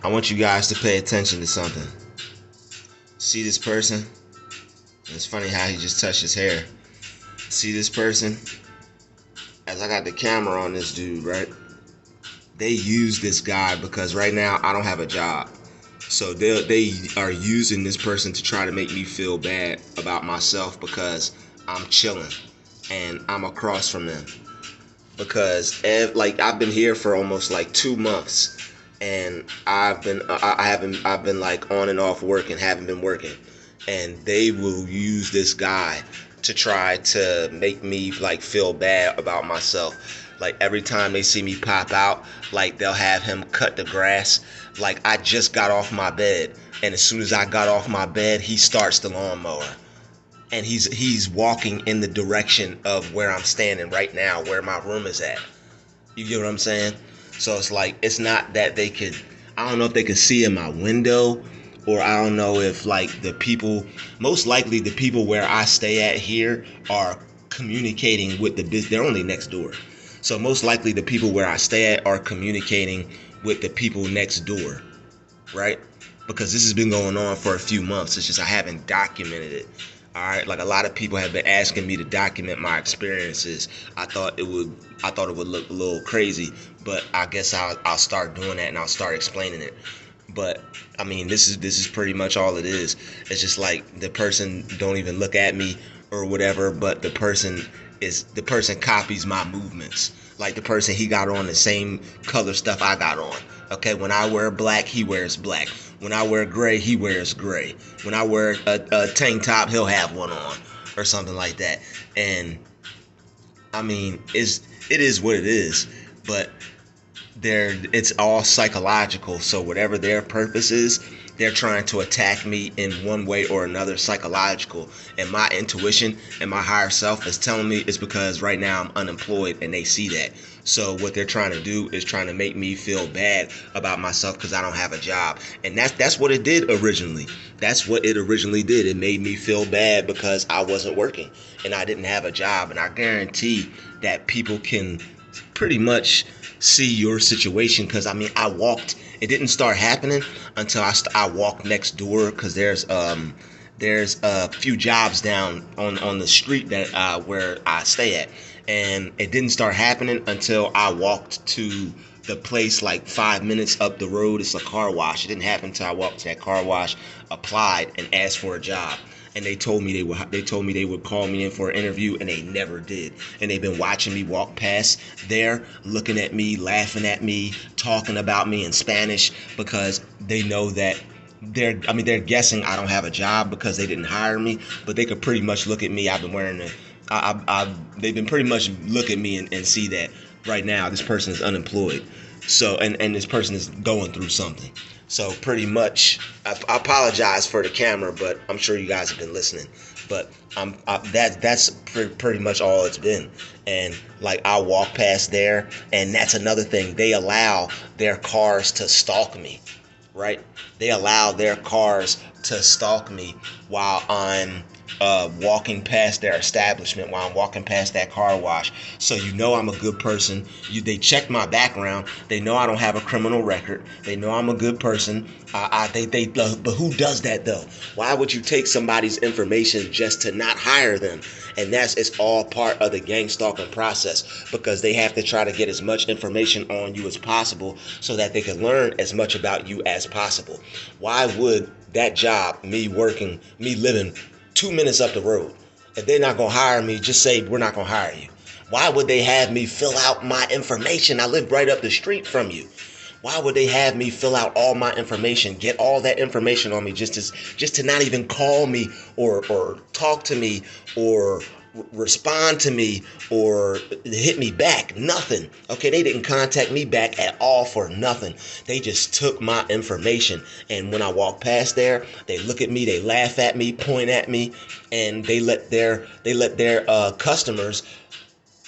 I want you guys to pay attention to something. See this person? It's funny how he just touched his hair. See this person? As I got the camera on this dude, right? They use this guy because right now I don't have a job. So they are using this person to try to make me feel bad about myself because I'm chilling and I'm across from them. Because I've been here for almost like 2 months, and I've been like on and off working, haven't been working, and they will use this guy to try to make me like feel bad about myself. Like every time they see me pop out, like they'll have him cut the grass. Like I just got off my bed, and as soon as I got off my bed, he starts the lawnmower. And he's walking in the direction of where I'm standing right now, where my room is at. You get what I'm saying? So it's like, it's not that they could, I don't know if they could see in my window, or I don't know if like the people, most likely the people where I stay at here are communicating with the business. They're only next door. So most likely the people where I stay at are communicating with the people next door, right? Because this has been going on for a few months. It's just I haven't documented it. All right, like a lot of people have been asking me to document my experiences. I thought it would look a little crazy, but I guess I'll start doing that and I'll start explaining it. But I mean, this is pretty much all it is. It's just like the person don't even look at me or whatever, but the person copies my movements. Like the person, he got on the same color stuff I got on. Okay, when I wear black, he wears black. When I wear gray, he wears gray. When I wear a tank top, he'll have one on or something like that. And I mean, it is what it is, but it's all psychological. So whatever their purpose is, they're trying to attack me in one way or another, psychological. And my intuition and my higher self is telling me it's because right now I'm unemployed, and they see that. So what they're trying to do is trying to make me feel bad about myself because I don't have a job. And that's what it did originally. That's what it originally did. It made me feel bad because I wasn't working and I didn't have a job. And I guarantee that people can pretty much see your situation, because I mean, it didn't start happening until I walked next door, because there's a few jobs down on the street that where I stay at, and it didn't start happening until I walked to the place like 5 minutes up the road. It's a car wash. It didn't happen until I walked to that car wash, applied, and asked for a job. And they told me they would call me in for an interview, and they never did. And they've been watching me walk past there, looking at me, laughing at me, talking about me in Spanish, because they know that they're guessing I don't have a job because they didn't hire me, but they could pretty much look at me. I've been wearing they've been pretty much look at me and see that right now this person is unemployed. So and this person is going through something. So pretty much, I apologize for the camera, but I'm sure you guys have been listening. But that's pretty much all it's been. And like I walk past there, and that's another thing. They allow their cars to stalk me, right? They allow their cars to stalk me while I'm walking past their establishment, while I'm walking past that car wash. So you know I'm a good person. They check my background. They know I don't have a criminal record. They know I'm a good person. But who does that though? Why would you take somebody's information just to not hire them? And it's all part of the gang stalking process, because they have to try to get as much information on you as possible so that they can learn as much about you as possible. Why would that job, me living 2 minutes up the road, if they're not gonna hire me, just say we're not gonna hire you? Why would they have me fill out my information? I live right up the street from you. Why would they have me fill out all my information, get all that information on me, just to not even call me or talk to me or respond to me or hit me back? Nothing. Okay, they didn't contact me back at all for nothing. They just took my information, and when I walk past there, they look at me, they laugh at me, point at me, and they let their customers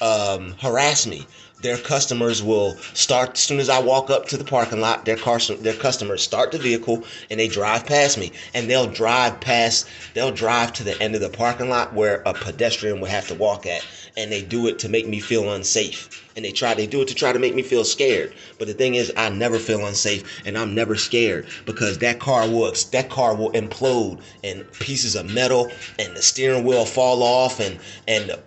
harass me. Their customers will start, as soon as I walk up to the parking lot, their customers start the vehicle and they drive past me, and they'll drive to the end of the parking lot where a pedestrian would have to walk at, and they do it to make me feel unsafe. And they do it to try to make me feel scared. But the thing is, I never feel unsafe, and I'm never scared, because that car will implode, and pieces of metal, and the steering wheel fall off, and the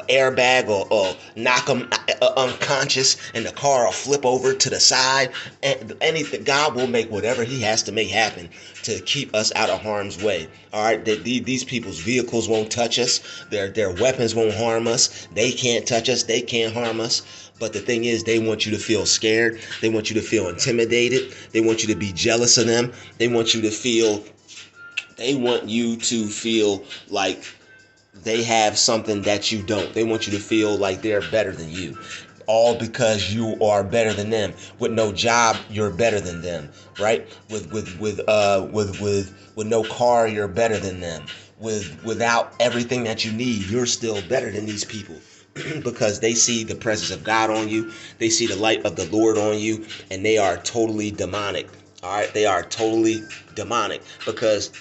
airbag or knock them unconscious, and the car will flip over to the side. And anything, God will make whatever He has to make happen to keep us out of harm's way. All right, these people's vehicles won't touch us. Their weapons won't harm us. They can't touch us. They can't harm us. But the thing is, they want you to feel scared. They want you to feel intimidated. They want you to be jealous of them. They want you to feel like they have something that you don't. They want you to feel like they're better than you. All because you are better than them. With no job, you're better than them, right? With no car, you're better than them. Without everything that you need, you're still better than these people. Because they see the presence of God on you, they see the light of the Lord on you, and they are totally demonic. All right, they are totally demonic, because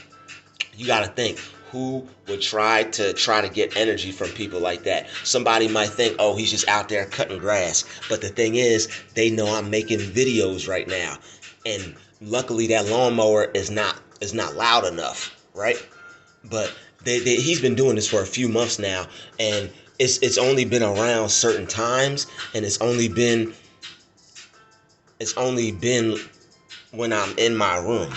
you got to think, who would try to get energy from people like that? Somebody might think, oh, he's just out there cutting grass. But the thing is, they know I'm making videos right now, and luckily that lawnmower is not loud enough, right? But he's been doing this for a few months now, and it's only been around certain times, and it's only been when I'm in my room.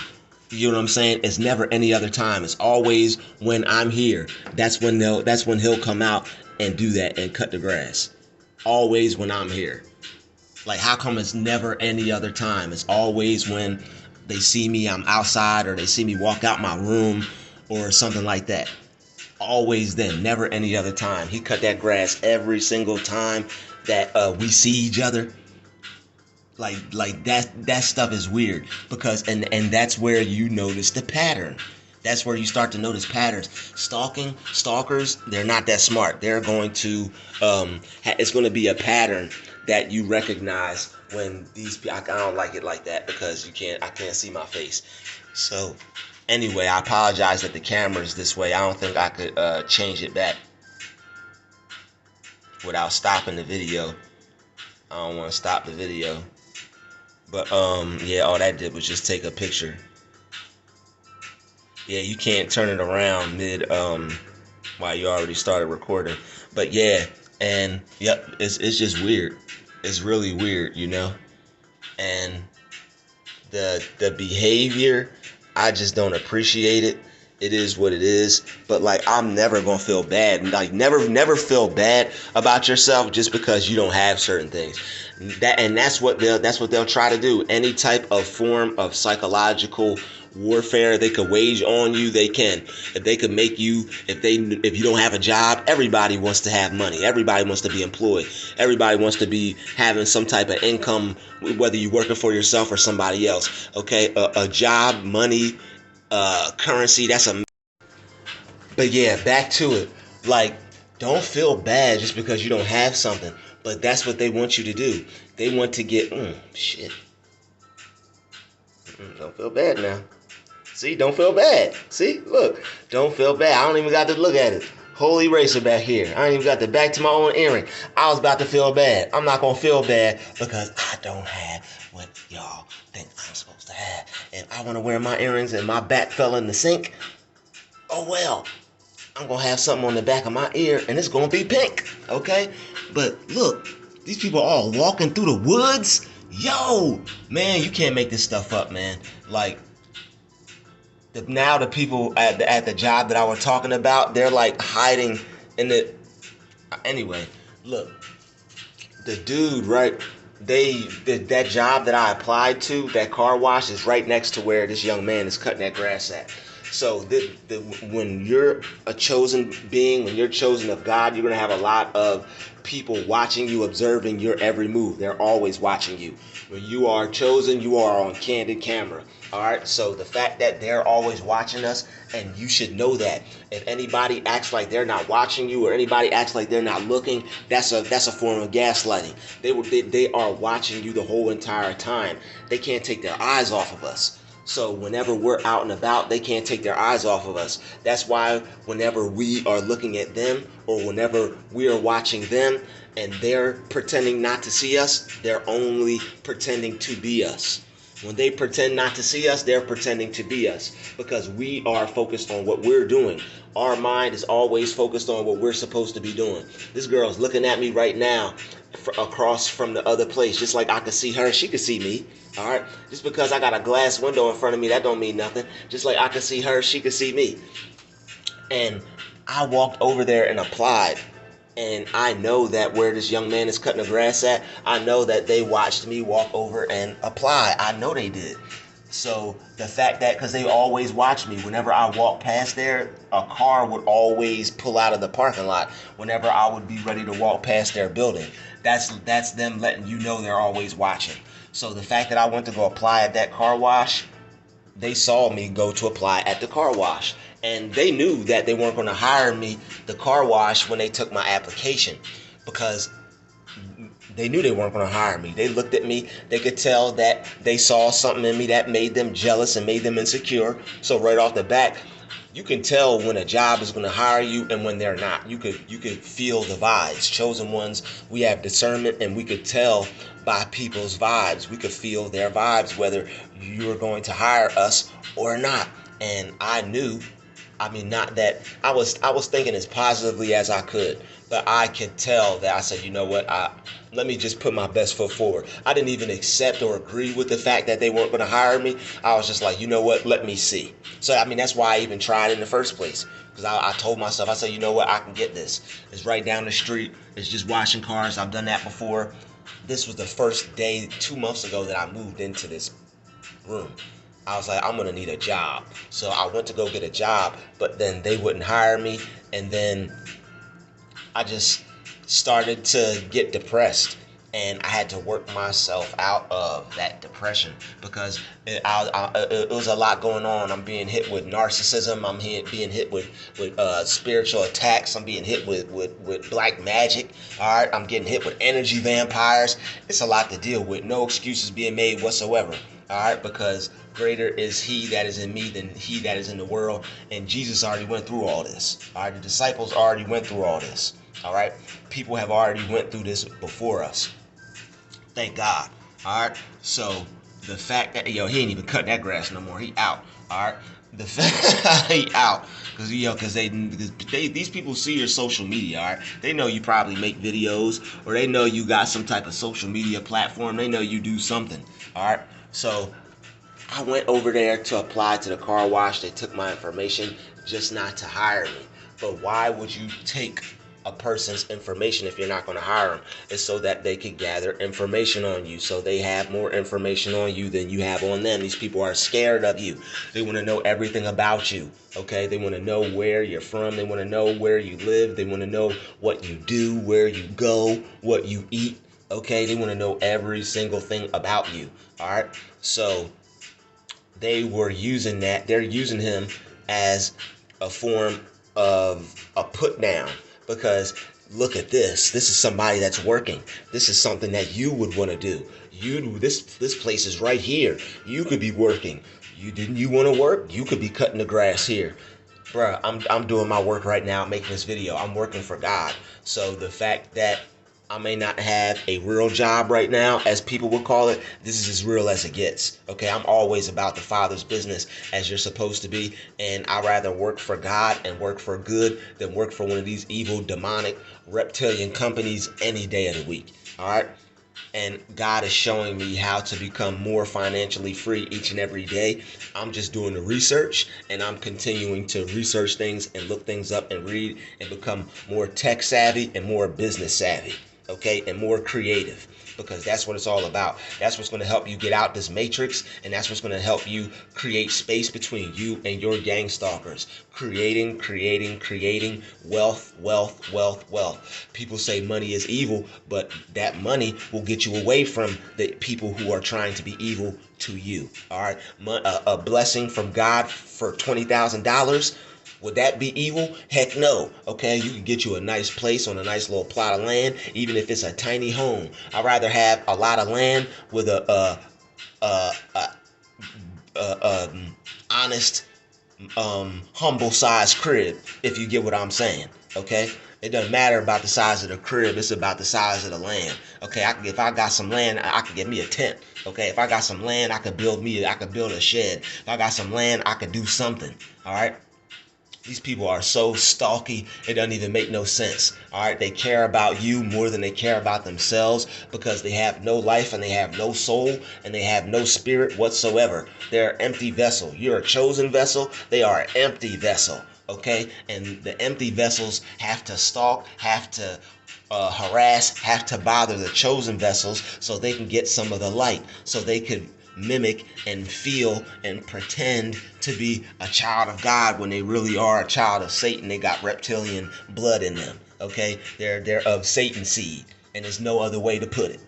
You know what I'm saying? It's never any other time. It's always when I'm here. That's when he'll come out and do that and cut the grass. Always when I'm here. Like, how come it's never any other time? It's always when they see me, I'm outside, or they see me walk out my room or something like that. Always then, never any other time. He cut that grass every single time that we see each other. Like that stuff is weird, because and that's where you notice the pattern. That's where you start to notice patterns. Stalkers, they're not that smart. They're going to it's going to be a pattern that you recognize when these. I don't like it like that, because I can't see my face. So anyway, I apologize that the camera's this way. I don't think I could change it back without stopping the video. I don't want to stop the video. But yeah, all that did was just take a picture. Yeah, you can't turn it around mid while you already started recording. But yeah, and yep, it's just weird. It's really weird, you know. And the behavior, I just don't appreciate it. It is what it is. But like, I'm never gonna feel bad. Like, never feel bad about yourself just because you don't have certain things. That's what they'll try to do. Any type of form of psychological warfare they could wage on you, they can. If they could make you, if you don't have a job, everybody wants to have money. Everybody wants to be employed. Everybody wants to be having some type of income, whether you're working for yourself or somebody else. Okay, a job, money, currency. But yeah, back to it. Like, don't feel bad just because you don't have something. But that's what they want you to do. They want to get shit. Don't feel bad now. See, don't feel bad. See, look, don't feel bad. I don't even got to look at it. Holy eraser back here. I ain't even got to back to my own earring. I was about to feel bad. I'm not gonna feel bad because I don't have what y'all think I'm supposed to have. And I want to wear my earrings and my back fell in the sink. Oh well. I'm gonna have something on the back of my ear, and it's gonna be pink, okay? But look, these people are all walking through the woods. Yo, man, you can't make this stuff up, man. Like, now the people at the job that I was talking about, they're like hiding in the. Anyway, look, the dude, right? That job that I applied to, that car wash, is right next to where this young man is cutting that grass at. So when you're a chosen being, when you're chosen of God, you're going to have a lot of people watching you, observing your every move. They're always watching you. When you are chosen, you are on candid camera. All right. So the fact that they're always watching us, and you should know that. If anybody acts like they're not watching you, or anybody acts like they're not looking, that's a form of gaslighting. They are watching you the whole entire time. They can't take their eyes off of us. So whenever we're out and about, they can't take their eyes off of us. That's why whenever we are looking at them, or whenever we are watching them and they're pretending not to see us, they're only pretending to be us. When they pretend not to see us, they're pretending to be us, because we are focused on what we're doing. Our mind is always focused on what we're supposed to be doing. This girl's looking at me right now across from the other place, just like I could see her, she could see me. All right, just because I got a glass window in front of me, that don't mean nothing. Just like I could see her, she could see me. And I walked over there and applied. And I know that where this young man is cutting the grass at, I know that they watched me walk over and apply. I know they did. So the fact that, because they always watch me, whenever I walk past there, a car would always pull out of the parking lot whenever I would be ready to walk past their building. That's them letting you know they're always watching. So the fact that I went to go apply at that car wash, they saw me go to apply at the car wash. And they knew that they weren't going to hire me, the car wash, when they took my application, because they knew they weren't going to hire me. They looked at me. They could tell that they saw something in me that made them jealous and made them insecure. So right off the bat, you can tell when a job is going to hire you and when they're not. You could feel the vibes. Chosen ones, we have discernment, and we could tell by people's vibes. We could feel their vibes whether you're going to hire us or not. And I knew. I mean, not that I was thinking as positively as I could, but I could tell that I said, you know what, let me just put my best foot forward. I didn't even accept or agree with the fact that they weren't going to hire me. I was just like, you know what, let me see. So, I mean, that's why I even tried in the first place, because I told myself, I said, you know what, I can get this. It's right down the street. It's just washing cars. I've done that before. This was the first day 2 months ago that I moved into this room. I was like, I'm going to need a job. So I went to go get a job, but then they wouldn't hire me. And then I just started to get depressed. And I had to work myself out of that depression, because it was a lot going on. I'm being hit with narcissism. I'm being hit with spiritual attacks. I'm being hit with black magic. All right, I'm getting hit with energy vampires. It's a lot to deal with. No excuses being made whatsoever. All right, because greater is he that is in me than he that is in the world. And Jesus already went through all this. All right, the disciples already went through all this. All right, people have already went through this before us. Thank God. All right, so the fact that, he ain't even cutting that grass no more. He out. All right, the fact he out, because these people see your social media. All right, they know you probably make videos, or they know you got some type of social media platform. They know you do something. All right, so I went over there to apply to the car wash. They took my information just not to hire me. But why would you take a person's information if you're not going to hire them? It's so that they could gather information on you, so they have more information on you than you have on them. These people are scared of you. They want to know everything about you. Okay, they want to know where you're from. They want to know where you live. They want to know what you do, where you go, what you eat. Okay, they want to know every single thing about you. All right, so they were using that. They're using him as a form of a put down, because look at this. This is somebody that's working. This is something that you would want to do. This place is right here. You could be working. You want to work? You could be cutting the grass here. Bruh, I'm doing my work right now, making this video. I'm working for God. So the fact that I may not have a real job right now, as people would call it, this is as real as it gets. Okay, I'm always about the Father's business, as you're supposed to be. And I'd rather work for God and work for good than work for one of these evil, demonic, reptilian companies any day of the week. All right. And God is showing me how to become more financially free each and every day. I'm just doing the research, and I'm continuing to research things and look things up and read and become more tech savvy and more business savvy. Okay, and more creative, because that's what it's all about. That's what's going to help you get out this matrix, and that's what's going to help you create space between you and your Gangstalkers. Creating wealth. People say money is evil, but that money will get you away from the people who are trying to be evil to you. All right, a blessing from God for $20,000. Would that be evil? Heck no. Okay, you can get you a nice place on a nice little plot of land, even if it's a tiny home. I'd rather have a lot of land with a honest, humble size crib, if you get what I'm saying. Okay, it doesn't matter about the size of the crib, it's about the size of the land. Okay, if I got some land, I could get me a tent. Okay, if I got some land, I could build a shed. If I got some land, I could do something. All right. These people are so stalky, it doesn't even make no sense. All right, they care about you more than they care about themselves because they have no life and they have no soul and they have no spirit whatsoever. They're an empty vessel. You're a chosen vessel. They are an empty vessel. Okay, and the empty vessels have to stalk, have to harass, have to bother the chosen vessels so they can get some of the light, so they could mimic and feel and pretend to be a child of God when they really are a child of Satan. They got reptilian blood in them. Okay, they're of Satan seed, and there's no other way to put it.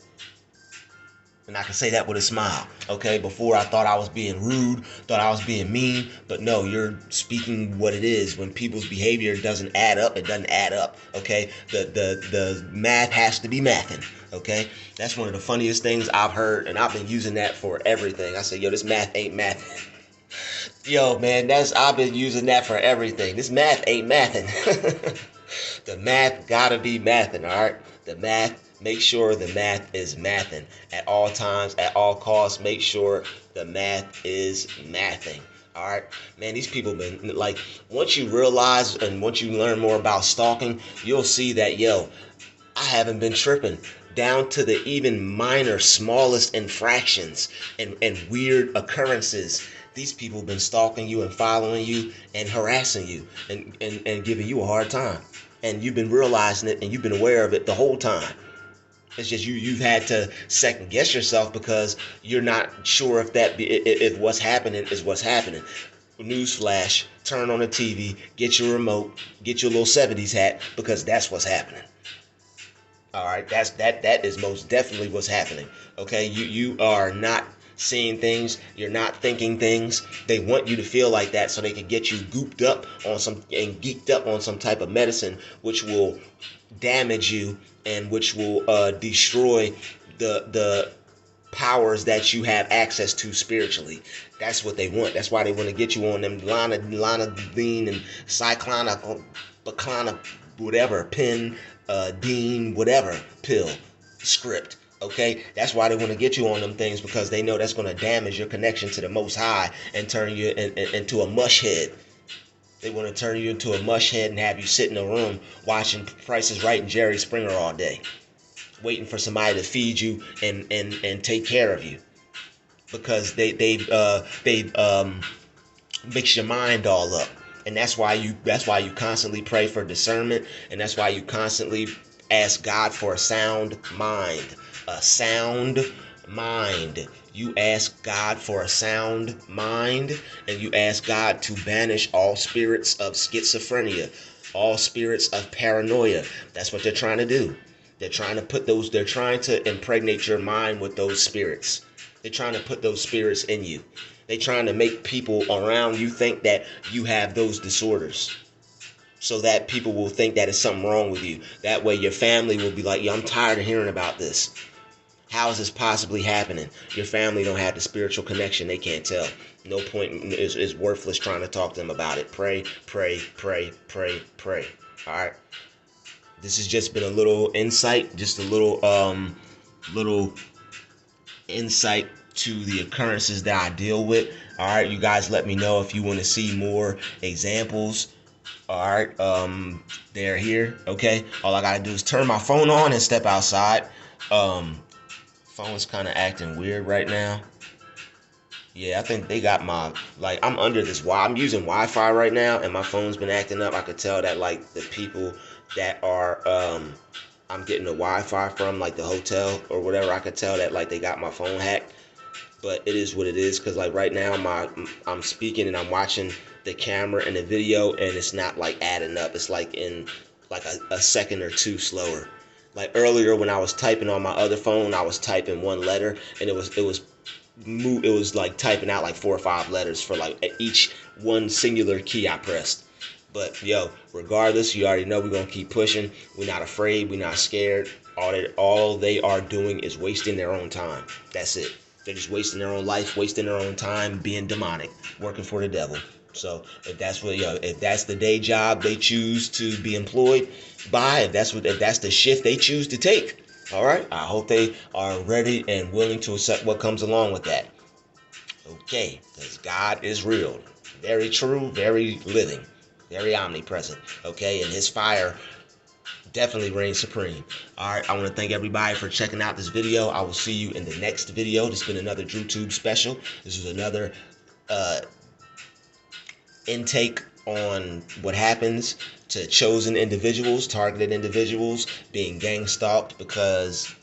And I can say that with a smile. Okay, before I thought I was being rude, thought I was being mean, but no, you're speaking what it is. When people's behavior doesn't add up, it doesn't add up. Okay, the math has to be mathing. Okay, that's one of the funniest things I've heard, and I've been using that for everything. I say, yo, this math ain't mathing. Yo, man, I've been using that for everything. This math ain't mathing. The math gotta be mathing. All right, the math. Make sure the math is mathing at all times, at all costs. Make sure the math is mathing. All right, man, these people been like, once you realize and once you learn more about stalking, you'll see that, yo, I haven't been tripping down to the even minor, smallest infractions and weird occurrences. These people have been stalking you and following you and harassing you and giving you a hard time. And you've been realizing it and you've been aware of it the whole time. It's just you've had to second guess yourself because you're not sure if what's happening is what's happening. Newsflash, turn on the TV, get your remote, get your little 70s hat, because that's what's happening. All right, that is most definitely what's happening. Okay, you are not seeing things, you're not thinking things. They want you to feel like that so they can get you geeked up on some type of medicine which will damage you and which will destroy the powers that you have access to spiritually. That's what they want. That's why they want to get you on them Lonadine and Cyclona, Baclana, whatever, Dean, whatever pill script. Okay, that's why they want to get you on them things, because they know that's going to damage your connection to the Most High and turn you into a mush head. They want to turn you into a mush head and have you sit in a room watching Price is Right and Jerry Springer all day, waiting for somebody to feed you and take care of you, because they mix your mind all up. And that's why you constantly pray for discernment, and that's why you constantly ask God for a sound mind. A sound mind. You ask God for a sound mind, and you ask God to banish all spirits of schizophrenia, all spirits of paranoia. That's what they're trying to do. They're trying to impregnate your mind with those spirits. They're trying to put those spirits in you. They're trying to make people around you think that you have those disorders, so that people will think that it's something wrong with you. That way your family will be like, yeah, I'm tired of hearing about this. How is this possibly happening? Your family don't have the spiritual connection. They can't tell. No point. It's worthless trying to talk to them about it. Pray, pray, pray, pray, pray. All right. This has just been a little insight, just a little insight to the occurrences that I deal with. All right. You guys let me know if you want to see more examples. All right. They're here. Okay. All I got to do is turn my phone on and step outside. Phone's kind of acting weird right now. Yeah, I think they got I'm under this I'm using Wi-Fi right now, and my phone's been acting up. I could tell that like the people that are I'm getting the Wi-Fi from, like the hotel or whatever, I could tell that like they got my phone hacked. But it is what it is, because like right now I'm speaking and I'm watching the camera and the video, and it's not like adding up. It's like in like a second or two slower. Like earlier when I was typing on my other phone, I was typing one letter, and it was like typing out like 4 or 5 letters for like each one singular key I pressed. But yo, regardless, you already know we're gonna keep pushing. We're not afraid. We're not scared. All they are doing is wasting their own time. That's it. They're just wasting their own life, wasting their own time, being demonic, working for the devil. So if that's what, if that's the day job they choose to be employed by, if that's the shift they choose to take, all right, I hope they are ready and willing to accept what comes along with that. Okay, because God is real, very true, very living, very omnipresent. Okay, and His fire definitely reigns supreme. All right, I want to thank everybody for checking out this video. I will see you in the next video. This has been another DruuTube special. This is another intake on what happens to chosen individuals, targeted individuals being gang stalked because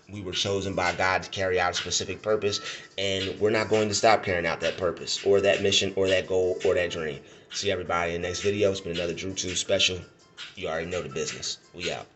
we were chosen by God to carry out a specific purpose, and we're not going to stop carrying out that purpose or that mission or that goal or that dream. See everybody in the next video. It's been another DruuTube special. You already know the business. We out.